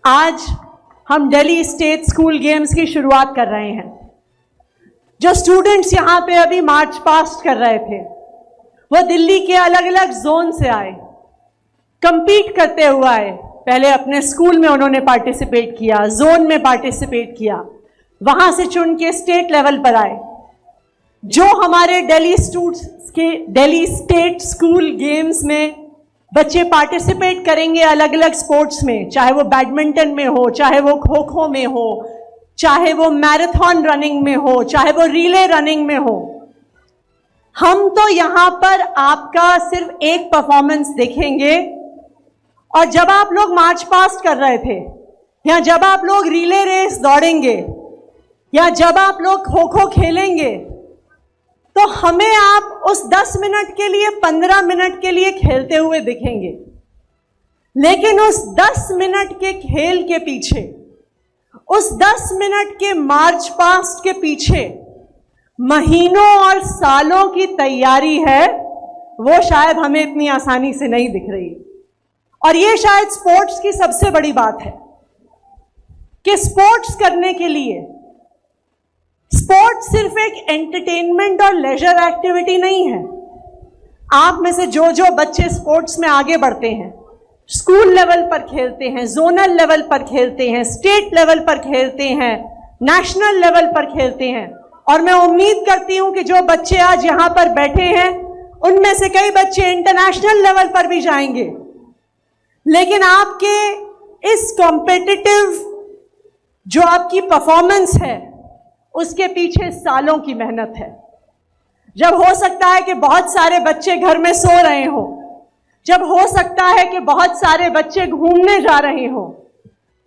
आज हम Delhi state school games की शुरुआत कर रहे हैं। जो स्टूडेंट्स यहाँ पे अभी मार्च पास्ट कर रहे थे वो दिल्ली के अलग अलग जोन से आए, कंपीट करते हुए आए। पहले अपने स्कूल में उन्होंने पार्टिसिपेट किया, जोन में पार्टिसिपेट किया, वहां से चुन के स्टेट लेवल पर आए। जो हमारे दिल्ली स्टेट स्कूल गेम्स में बच्चे पार्टिसिपेट करेंगे अलग अलग स्पोर्ट्स में, चाहे वो बैडमिंटन में हो, चाहे वो खो खो में हो, चाहे वो मैराथन रनिंग में हो, चाहे वो रिले रनिंग में हो, हम तो यहां पर आपका सिर्फ एक परफॉर्मेंस देखेंगे। और जब आप लोग मार्च पास्ट कर रहे थे, या जब आप लोग रिले रेस दौड़ेंगे, या जब आप लोग खो खो खेलेंगे, तो हमें आप उस 10 मिनट के लिए 15 मिनट के लिए खेलते हुए दिखेंगे। लेकिन उस 10 मिनट के खेल के पीछे, उस 10 मिनट के मार्च पास्ट के पीछे महीनों और सालों की तैयारी है, वो शायद हमें इतनी आसानी से नहीं दिख रही। और ये शायद स्पोर्ट्स की सबसे बड़ी बात है कि स्पोर्ट्स करने के लिए, स्पोर्ट्स सिर्फ एक एंटरटेनमेंट और लेजर एक्टिविटी नहीं है। आप में से जो बच्चे स्पोर्ट्स में आगे बढ़ते हैं, स्कूल लेवल पर खेलते हैं, जोनल लेवल पर खेलते हैं, स्टेट लेवल पर खेलते हैं, नेशनल लेवल पर खेलते हैं, और मैं उम्मीद करती हूं कि जो बच्चे आज यहां पर बैठे हैं उनमें से कई बच्चे इंटरनेशनल लेवल पर भी जाएंगे। लेकिन आपके इस कॉम्पिटिटिव जो आपकी परफॉर्मेंस है, उसके पीछे सालों की मेहनत है। जब हो सकता है कि बहुत सारे बच्चे घर में सो रहे हो, जब हो सकता है कि बहुत सारे बच्चे घूमने जा रहे हो,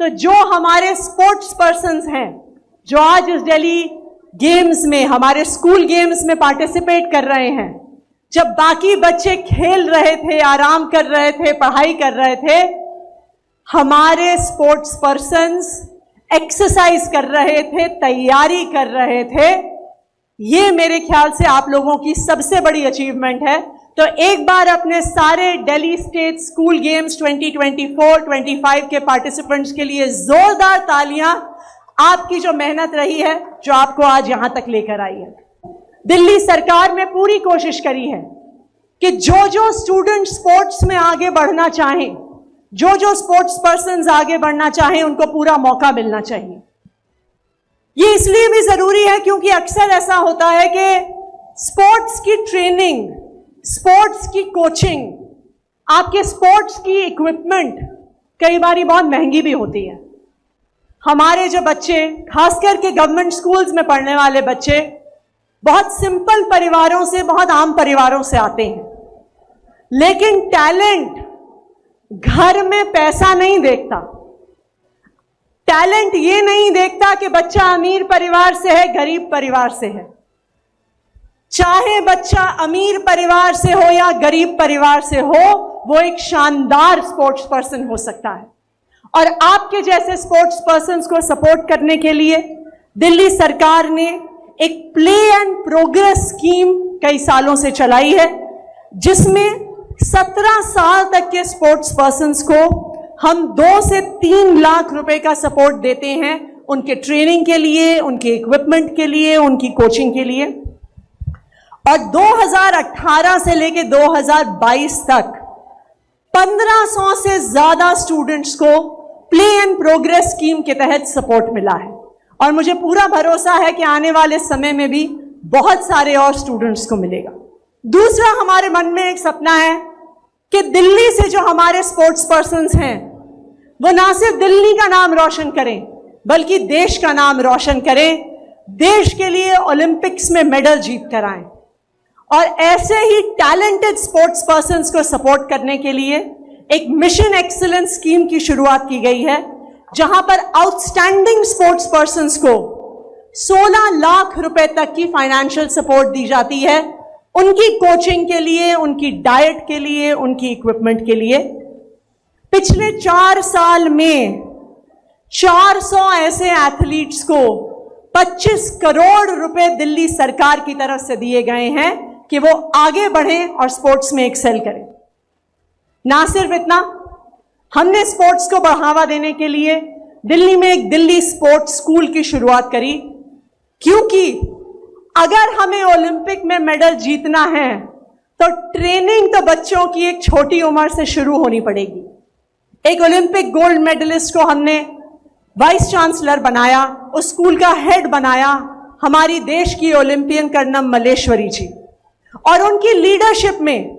तो जो हमारे स्पोर्ट्स पर्सन्स हैं, जो आज इस दिल्ली गेम्स में, हमारे स्कूल गेम्स में पार्टिसिपेट कर रहे हैं, जब बाकी बच्चे खेल रहे थे, आराम कर रहे थे, पढ़ाई कर रहे थे, हमारे स्पोर्ट्स पर्सन्स एक्सरसाइज कर रहे थे, तैयारी कर रहे थे। ये मेरे ख्याल से आप लोगों की सबसे बड़ी अचीवमेंट है। तो एक बार अपने सारे दिल्ली स्टेट स्कूल गेम्स 2024-25 के पार्टिसिपेंट्स के लिए जोरदार तालियां। आपकी जो मेहनत रही है, जो आपको आज यहां तक लेकर आई है। दिल्ली सरकार ने पूरी कोशिश करी है कि जो स्टूडेंट स्पोर्ट्स में आगे बढ़ना चाहें, जो स्पोर्ट्स पर्सन्स आगे बढ़ना चाहें, उनको पूरा मौका मिलना चाहिए। ये इसलिए भी जरूरी है क्योंकि अक्सर ऐसा होता है कि स्पोर्ट्स की ट्रेनिंग, स्पोर्ट्स की कोचिंग, आपके स्पोर्ट्स की इक्विपमेंट कई बार बहुत महंगी भी होती है। हमारे जो बच्चे, खास करके गवर्नमेंट स्कूल्स में पढ़ने वाले बच्चे, बहुत सिंपल परिवारों से, बहुत आम परिवारों से आते हैं, लेकिन टैलेंट घर में पैसा नहीं देखता। टैलेंट ये नहीं देखता कि बच्चा अमीर परिवार से है, गरीब परिवार से है। चाहे बच्चा अमीर परिवार से हो या गरीब परिवार से हो, वो एक शानदार स्पोर्ट्स पर्सन हो सकता है। और आपके जैसे स्पोर्ट्स पर्सन्स को सपोर्ट करने के लिए दिल्ली सरकार ने एक प्ले एंड प्रोग्रेस स्कीम कई सालों से चलाई है, जिसमें 17 साल तक के स्पोर्ट्स पर्सन्स को हम 2 से 3 लाख रुपए का सपोर्ट देते हैं, उनके ट्रेनिंग के लिए, उनके इक्विपमेंट के लिए, उनकी कोचिंग के लिए। और 2018 से लेकर 2022 तक 1500 से ज्यादा स्टूडेंट्स को प्ले एंड प्रोग्रेस स्कीम के तहत सपोर्ट मिला है। और मुझे पूरा भरोसा है कि आने वाले समय में भी बहुत सारे और स्टूडेंट्स को मिलेगा। दूसरा, हमारे मन में एक सपना है कि दिल्ली से जो हमारे स्पोर्ट्स पर्सन्स हैं, वो ना सिर्फ दिल्ली का नाम रोशन करें, बल्कि देश का नाम रोशन करें, देश के लिए ओलंपिक्स में मेडल जीत कर आएं। और ऐसे ही टैलेंटेड स्पोर्ट्स पर्सन्स को सपोर्ट करने के लिए एक मिशन एक्सीलेंस स्कीम की शुरुआत की गई है, जहां पर आउटस्टैंडिंग स्पोर्ट्स पर्सन्स को 16 लाख रुपए तक की फाइनेंशियल सपोर्ट दी जाती है, उनकी कोचिंग के लिए, उनकी डाइट के लिए, उनकी इक्विपमेंट के लिए। पिछले 4 साल में 400 ऐसे एथलीट्स को 25 करोड़ रुपए दिल्ली सरकार की तरफ से दिए गए हैं कि वो आगे बढ़ें और स्पोर्ट्स में एक्सेल करें। ना सिर्फ इतना, हमने स्पोर्ट्स को बढ़ावा देने के लिए दिल्ली में एक दिल्ली स्पोर्ट्स स्कूल की शुरुआत करी, क्योंकि अगर हमें ओलंपिक में मेडल जीतना है तो ट्रेनिंग तो बच्चों की एक छोटी उम्र से शुरू होनी पड़ेगी। एक ओलंपिक गोल्ड मेडलिस्ट को हमने वाइस चांसलर बनाया, उस स्कूल का हेड बनाया हमारी देश की ओलंपियन कर्नम मल्लेश्वरी जी, और उनकी लीडरशिप में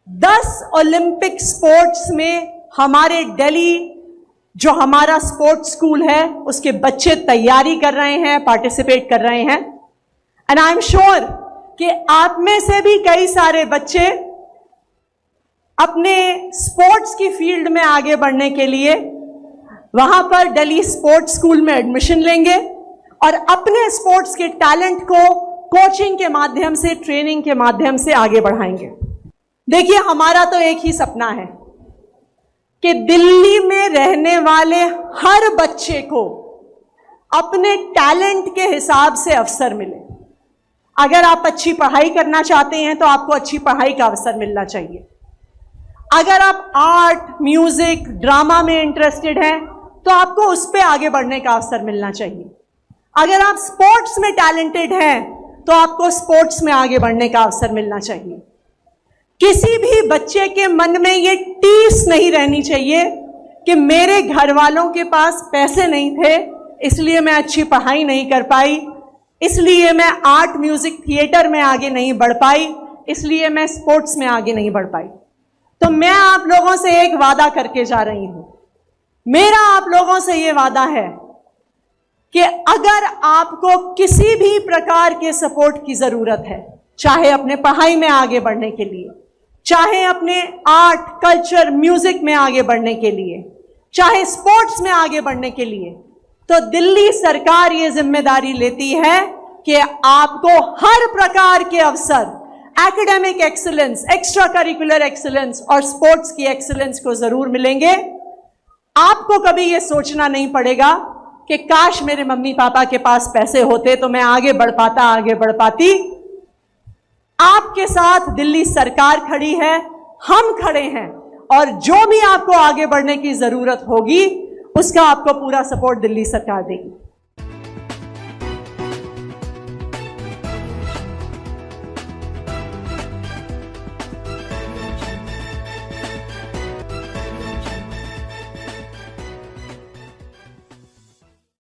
10 ओलंपिक स्पोर्ट्स में हमारे दिल्ली जो हमारा स्पोर्ट्स स्कूल है उसके बच्चे तैयारी कर रहे हैं, पार्टिसिपेट कर रहे हैं। एंड आई एम श्योर कि आप में से भी कई सारे बच्चे अपने स्पोर्ट्स की फील्ड में आगे बढ़ने के लिए वहां पर दिल्ली स्पोर्ट्स स्कूल में एडमिशन लेंगे और अपने स्पोर्ट्स के टैलेंट को कोचिंग के माध्यम से, ट्रेनिंग के माध्यम से आगे बढ़ाएंगे। देखिए, हमारा तो एक ही सपना है कि दिल्ली में रहने वाले हर बच्चे को अपने टैलेंट के हिसाब से अवसर मिले। अगर आप अच्छी पढ़ाई करना चाहते हैं तो आपको अच्छी पढ़ाई का अवसर मिलना चाहिए। अगर आप आर्ट, म्यूजिक, ड्रामा में इंटरेस्टेड हैं तो आपको उस पर आगे बढ़ने का अवसर मिलना चाहिए। अगर आप स्पोर्ट्स में टैलेंटेड हैं तो आपको स्पोर्ट्स में आगे बढ़ने का अवसर मिलना चाहिए। किसी भी बच्चे के मन में ये टीस नहीं रहनी चाहिए कि मेरे घर वालों के पास पैसे नहीं थे इसलिए मैं अच्छी पढ़ाई नहीं कर पाई, इसलिए मैं आर्ट, म्यूजिक, थिएटर में आगे नहीं बढ़ पाई, इसलिए मैं स्पोर्ट्स में आगे नहीं बढ़ पाई। तो मैं आप लोगों से एक वादा करके जा रही हूं। मेरा आप लोगों से यह वादा है कि अगर आपको किसी भी प्रकार के सपोर्ट की जरूरत है, चाहे अपने पढ़ाई में आगे बढ़ने के लिए, चाहे अपने आर्ट, कल्चर, म्यूजिक में आगे बढ़ने के लिए, चाहे स्पोर्ट्स में आगे बढ़ने के लिए, तो दिल्ली सरकार ये जिम्मेदारी लेती है कि आपको हर प्रकार के अवसर, academic excellence, extra curricular excellence और स्पोर्ट्स की एक्सीलेंस को जरूर मिलेंगे। आपको कभी ये सोचना नहीं पड़ेगा कि काश मेरे मम्मी पापा के पास पैसे होते तो मैं आगे बढ़ पाता, आगे बढ़ पाती। आपके साथ दिल्ली सरकार खड़ी है, हम खड़े हैं, और जो भी आपको आगे बढ़ने की जरूरत होगी उसका आपको पूरा सपोर्ट दिल्ली सरकार देगी।